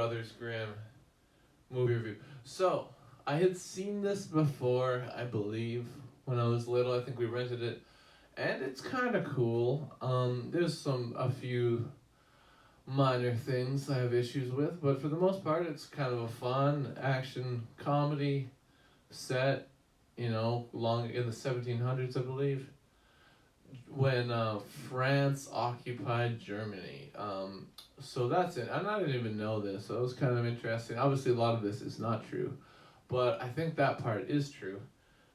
Brothers Grimm movie review. So, I had seen this before, I believe, when I was little. I think we rented it, and it's kind of cool. There's a few minor things I have issues with, but for the most part, it's kind of a fun action comedy set. Long in the 1700s, I believe, when France occupied Germany. So that's it. I didn't even know this, so it was kind of interesting. Obviously, a lot of this is not true, but I think that part is true.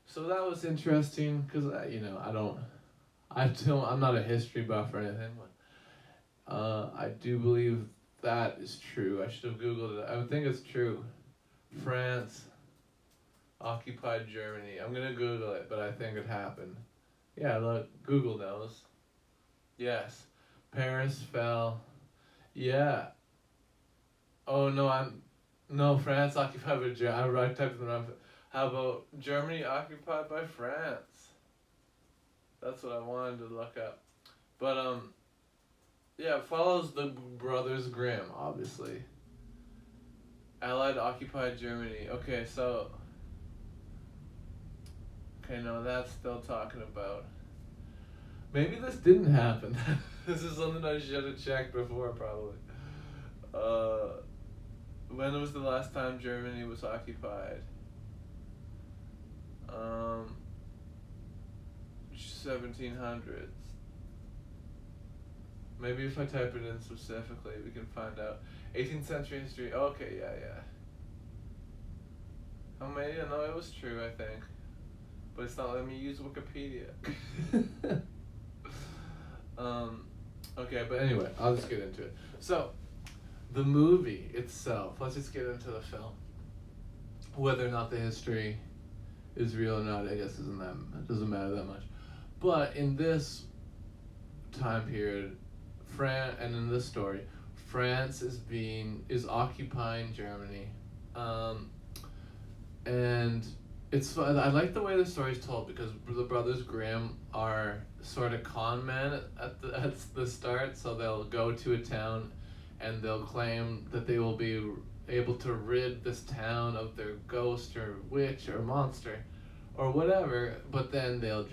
So that was interesting because I'm not a history buff or anything, but I do believe that is true. I should have Googled it. I think it's true. France occupied Germany. I'm gonna Google it, but I think it happened. Yeah, look, Google knows. Yes, Paris fell. Yeah. Oh no, no, France occupied by Germany. I typed in the wrong. How about Germany occupied by France? That's what I wanted to look up. But yeah, it follows the Brothers Grimm, obviously. Allied occupied Germany. Okay, so. Okay, no, that's still talking about. Maybe this didn't happen. This is something I should have checked before, probably. When was the last time Germany was occupied? 1700s. Maybe if I type it in specifically, we can find out. 18th century history. Okay, yeah. Oh, maybe no, it was true, I think, but it's not letting me use Wikipedia. Okay, but anyway, I'll just get into it. So, the movie itself. Let's just get into the film. Whether or not the history is real or not, I guess it doesn't matter that much. But in this time period, and in this story, France is occupying Germany, and it's fun. I like the way the story's told because the Brothers Grimm are sort of con men at the start. So they'll go to a town, and they'll claim that they will be able to rid this town of their ghost or witch or monster, or whatever. But then they'll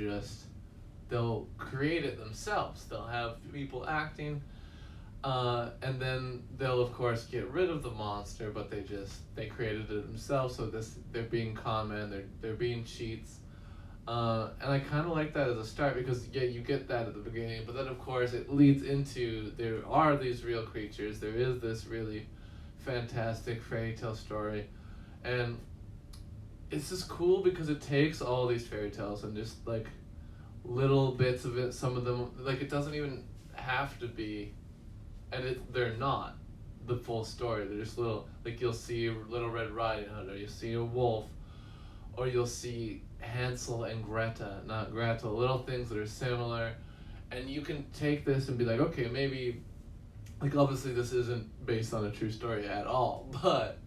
create it themselves. They'll have people acting, and then they'll of course get rid of the monster. But they created it themselves. So they're being con men. They're being cheats. And I kind of like that as a start because you get that at the beginning, but then of course it leads into there are these real creatures. There is this really fantastic fairy tale story, and it's just cool because it takes all these fairy tales and just like little bits of it. Some of them, like, it doesn't even have to be, and they're not the full story. They're just little, like you'll see Little Red Riding Hood, or you'll see a wolf, or you'll see Hansel and not Gretel, little things that are similar, and you can take this and be like, okay, maybe, like, obviously this isn't based on a true story at all, but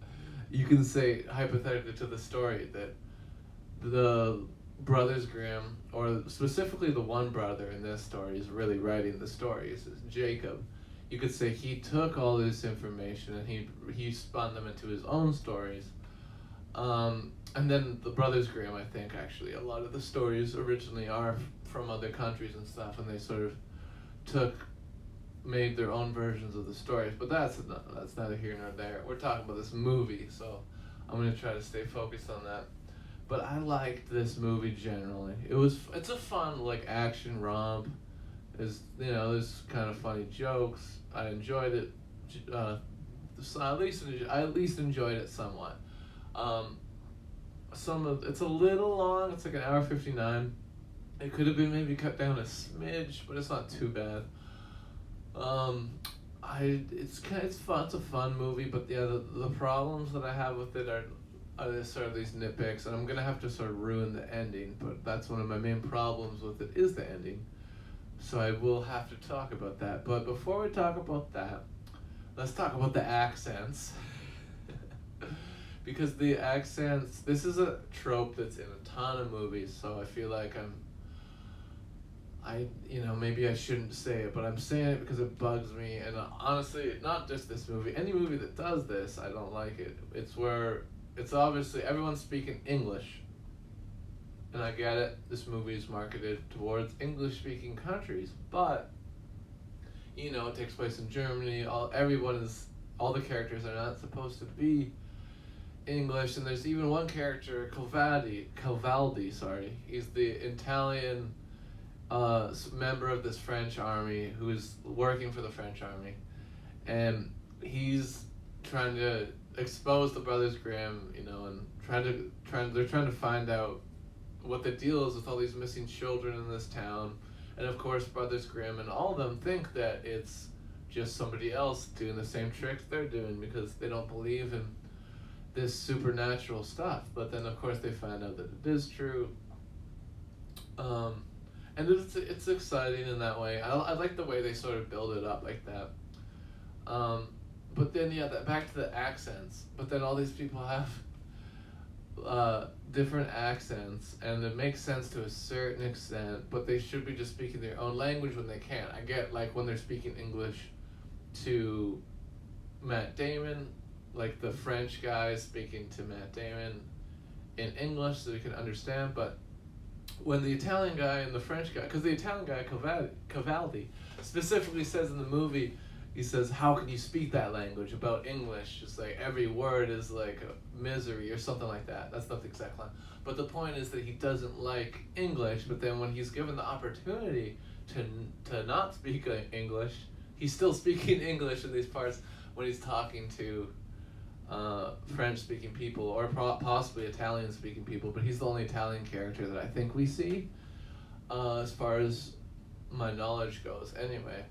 you can say hypothetically to the story that the Brothers Grimm, or specifically the one brother in this story is really writing the story, is Jacob. You could say he took all this information and he spun them into his own stories. And then the Brothers Grimm, I think actually a lot of the stories originally are from other countries and stuff, and they sort of made their own versions of the stories. But that's neither here nor there. We're talking about this movie, so I'm gonna try to stay focused on that. But I liked this movie generally. It's a fun, like, action romp. There's kind of funny jokes. I enjoyed it. I at least enjoyed it somewhat. It's a little long. It's like an hour 59. It could have been maybe cut down a smidge, but it's not too bad. It's fun. It's a fun movie, but yeah, the problems that I have with it are sort of these nitpicks, and I'm gonna have to sort of ruin the ending. But that's one of my main problems with it is the ending. So I will have to talk about that. But before we talk about that, let's talk about the accents. Because the accents, this is a trope that's in a ton of movies, so I feel like maybe I shouldn't say it, but I'm saying it because it bugs me. And honestly, not just this movie. Any movie that does this, I don't like it. It's where it's obviously everyone's speaking English. And I get it. This movie is marketed towards English-speaking countries, but it takes place in Germany. All the characters are not supposed to be English, and there's even one character, Cavaldi. Sorry, he's the Italian member of this French army who is working for the French army, and he's trying to expose the Brothers Grimm, and they're trying to find out what the deal is with all these missing children in this town, and of course Brothers Grimm and all of them think that it's just somebody else doing the same tricks they're doing because they don't believe in this supernatural stuff. But then of course they find out that it is true. And it's exciting in that way. I like the way they sort of build it up like that. But then back to the accents. But then all these people have different accents, and it makes sense to a certain extent, but they should be just speaking their own language when they can. I get like when they're speaking English to Matt Damon, like the French guy speaking to Matt Damon in English so he can understand, but when the Italian guy and the French guy, because the Italian guy, Cavaldi, specifically says in the movie, he says, how can you speak that language about English? Just like every word is like a misery or something like that. That's not the exact line. But the point is that he doesn't like English, but then when he's given the opportunity to not speak English, he's still speaking English in these parts when he's talking to French-speaking people or possibly Italian-speaking people, but he's the only Italian character that I think we see, as far as my knowledge goes anyway.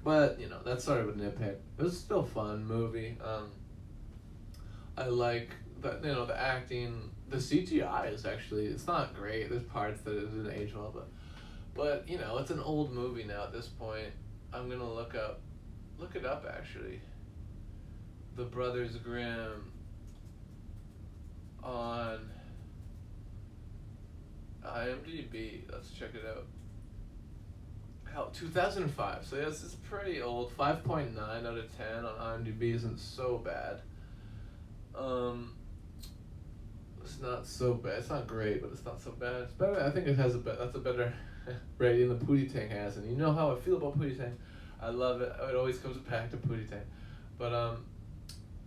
But, that's sort of a nitpick. It was still a fun movie. I like the acting. The CGI is actually, it's not great. There's parts that it didn't age well, but it's an old movie now at this point. I'm going to look it up actually. The Brothers Grimm on IMDb. Let's check it out. 2005. So yes, it's pretty old. 5.9 out of 10 on IMDb isn't so bad. It's not so bad. It's not great, but it's not so bad. It's better. I think it has that's a better rating than Pootie Tang has, and you know how I feel about Pootie Tang. I love it. It always comes back to Pootie Tang. But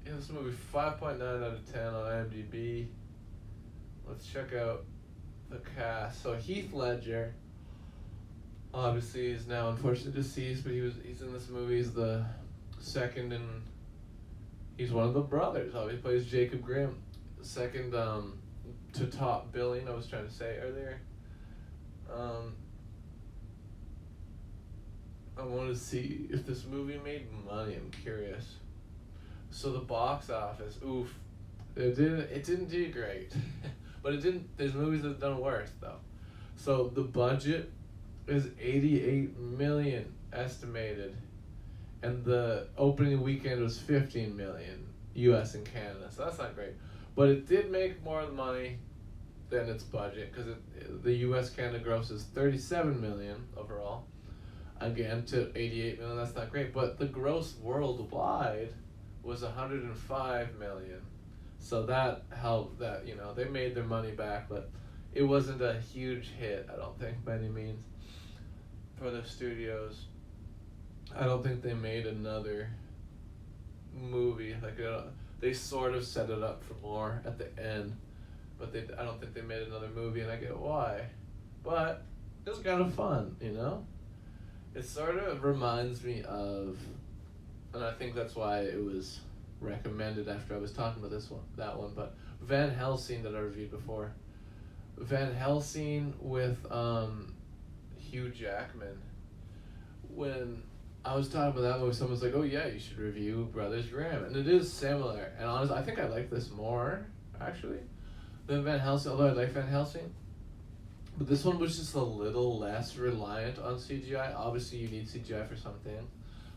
this movie 5.9 out of 10 on IMDb. Let's check out the cast. So Heath Ledger. Obviously, he's now unfortunately deceased, but he's in this movie. He's the second, and he's one of the brothers. He plays Jacob Grimm, second to top billing. I was trying to say earlier. I want to see if this movie made money. I'm curious. So the box office, oof, it didn't do great, but it didn't. There's movies that have done worse though. So the budget is $88 million estimated, and the opening weekend was $15 million U.S. and Canada. So that's not great, but it did make more money than its budget because the U.S. Canada gross is $37 million overall. Again, to $88 million, that's not great, but the gross worldwide was $105 million. So that helped. That they made their money back, but it wasn't a huge hit, I don't think, by any means, for the studios. I don't think they made another movie. They sort of set it up for more at the end, but I don't think they made another movie, and I get why. But it was kind of fun, It sort of reminds me of, and I think that's why it was recommended after I was talking about that one, but Van Helsing that I reviewed before. Van Helsing with Hugh Jackman. When I was talking about that movie, someone was like, oh yeah, you should review Brothers Grimm. And it is similar. And honestly, I think I like this more, actually, than Van Helsing, although I like Van Helsing. But this one was just a little less reliant on CGI. Obviously, you need CGI for something.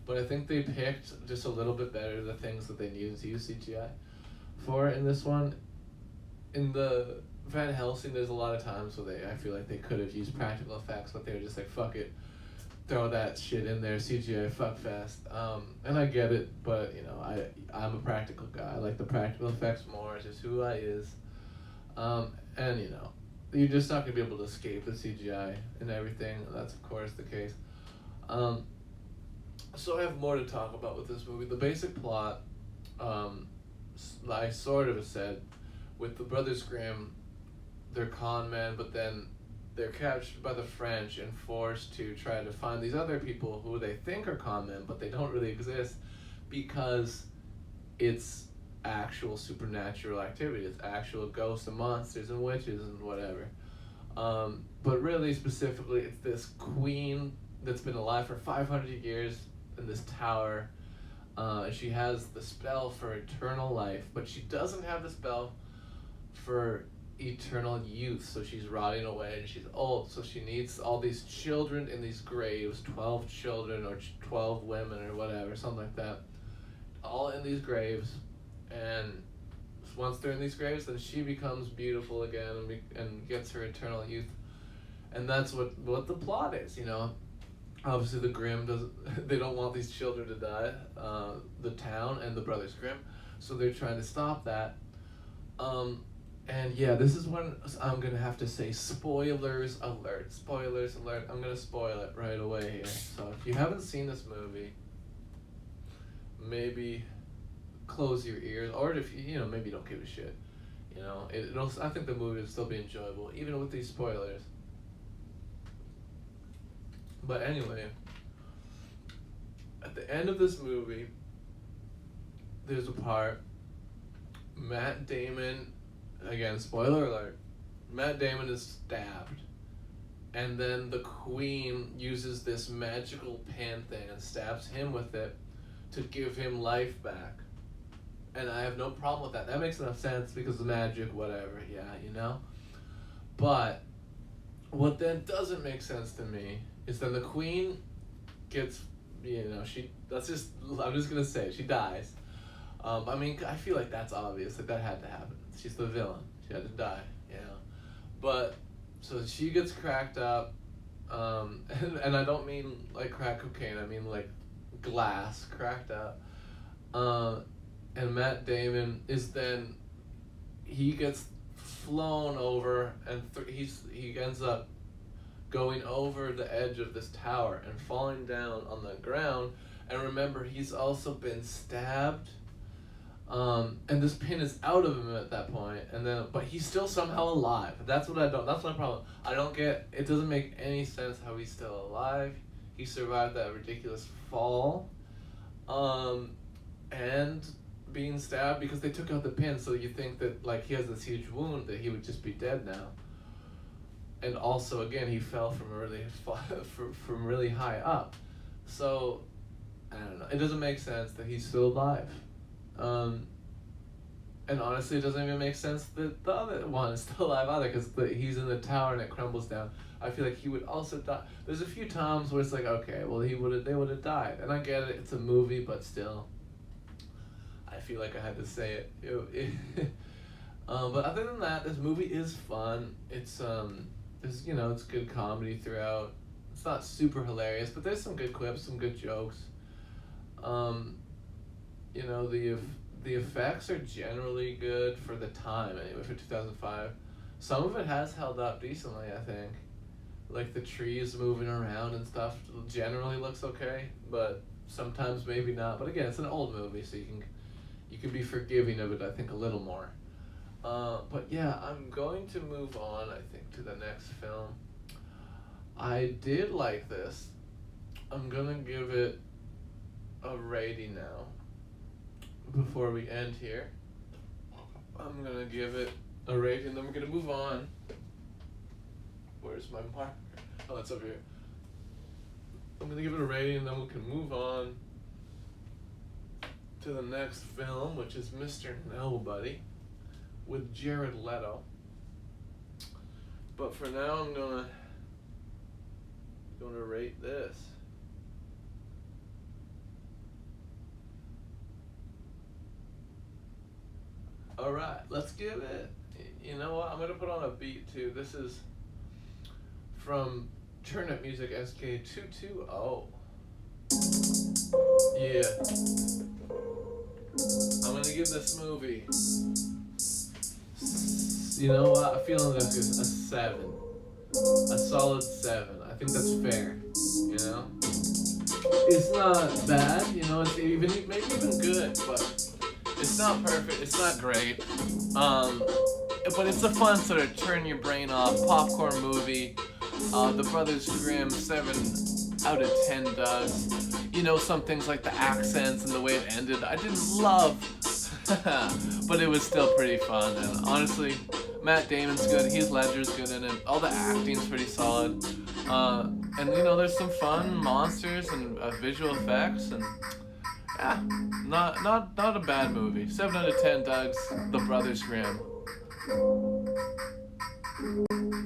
But I think they picked just a little bit better the things that they needed to use CGI for in this one. In the Van Helsing, there's a lot of times where I feel like they could have used practical effects, but they were just like, fuck it, throw that shit in there, CGI fuck fest. And I get it, but you know, I'm a practical guy. I like the practical effects more. It's just who I is. And you know, you're just not gonna be able to escape the CGI and everything. That's of course the case. So I have more to talk about with this movie. The basic plot, I sort of said, with the Brothers Grimm, they're con men, but then they're captured by the French and forced to try to find these other people who they think are con men, but they don't really exist because it's actual supernatural activity. It's actual ghosts and monsters and witches and whatever. But really specifically, it's this queen that's been alive for 500 years in this tower. She has the spell for eternal life, but she doesn't have the spell for eternal youth, so she's rotting away and she's old, so she needs all these children in these graves, 12 children or 12 women or whatever, something like that, all in these graves. And once they're in these graves, then she becomes beautiful again and gets her eternal youth. And that's what the plot is, you know. Obviously the Grimm they don't want these children to die, the town and the Brothers Grimm, so they're trying to stop that. And yeah, this is when I'm gonna have to say spoilers alert. Spoilers alert. I'm gonna spoil it right away here. So if you haven't seen this movie, maybe close your ears, or if you know, maybe don't give a shit. You know, I think the movie will still be enjoyable even with these spoilers. But anyway, at the end of this movie, there's a part, Matt Damon, again, spoiler alert, Matt Damon is stabbed, and then the queen uses this magical pen thing and stabs him with it to give him life back. And I have no problem with that. That makes enough sense because of magic, whatever, yeah, you know? But what then doesn't make sense to me is then the queen gets, you know, I'm just gonna say, she dies. I mean, I feel like that's obvious, like that had to happen. She's the villain. She had to die, you know. But, so she gets cracked up, and I don't mean like crack cocaine, I mean like glass cracked up. And Matt Damon is then, he gets flown over, and he ends up going over the edge of this tower and falling down on the ground. And remember, he's also been stabbed, and this pin is out of him at that point, and then but he's still somehow alive. That's my problem. I don't get, it doesn't make any sense how he's still alive. He survived that ridiculous fall, and being stabbed, because they took out the pin, so you think that like he has this huge wound that he would just be dead now. And also, again, he fell from really high up. So, I don't know. It doesn't make sense that he's still alive. And honestly, it doesn't even make sense that the other one is still alive either, because he's in the tower and it crumbles down. I feel like he would also die. There's a few times where it's like, okay, well, they would have died. And I get it, it's a movie, but still, I feel like I had to say it. But other than that, this movie is fun. It's it's good comedy throughout. It's not super hilarious, but there's some good quips, some good jokes. The effects are generally good for the time, anyway, for 2005. Some of it has held up decently, I think. Like the trees moving around and stuff generally looks okay, but sometimes maybe not. But again, it's an old movie, so you can be forgiving of it, I think, a little more. But yeah, I'm going to move on, I think, to the next film. I did like this. I'm gonna give it a rating now. Before we end here, I'm gonna give it a rating, then we're gonna move on. Where's my marker? Oh, it's over here. I'm gonna give it a rating, and then we can move on to the next film, which is Mr. Nobody with Jared Leto. But for now, I'm gonna rate this. Alright, let's give it, You know what? I'm gonna put on a beat too. This is from Turn Up Music SK220. Yeah. I'm gonna give this movie. You know what? I'm feeling this is a 7. A solid 7. I think that's fair. You know? It's not bad, you know, it's maybe even good, but it's not perfect, it's not great. But it's a fun sort of turn your brain off popcorn movie. The Brothers Grimm, 7 out of 10 does. You know, some things like the accents and the way it ended, I didn't love, but it was still pretty fun. And honestly, Matt Damon's good, Heath Ledger's good in it, all the acting's pretty solid. And you know, there's some fun monsters and visual effects, and yeah, not a bad movie. 7 out of 10 Doug's The Brothers Grimm.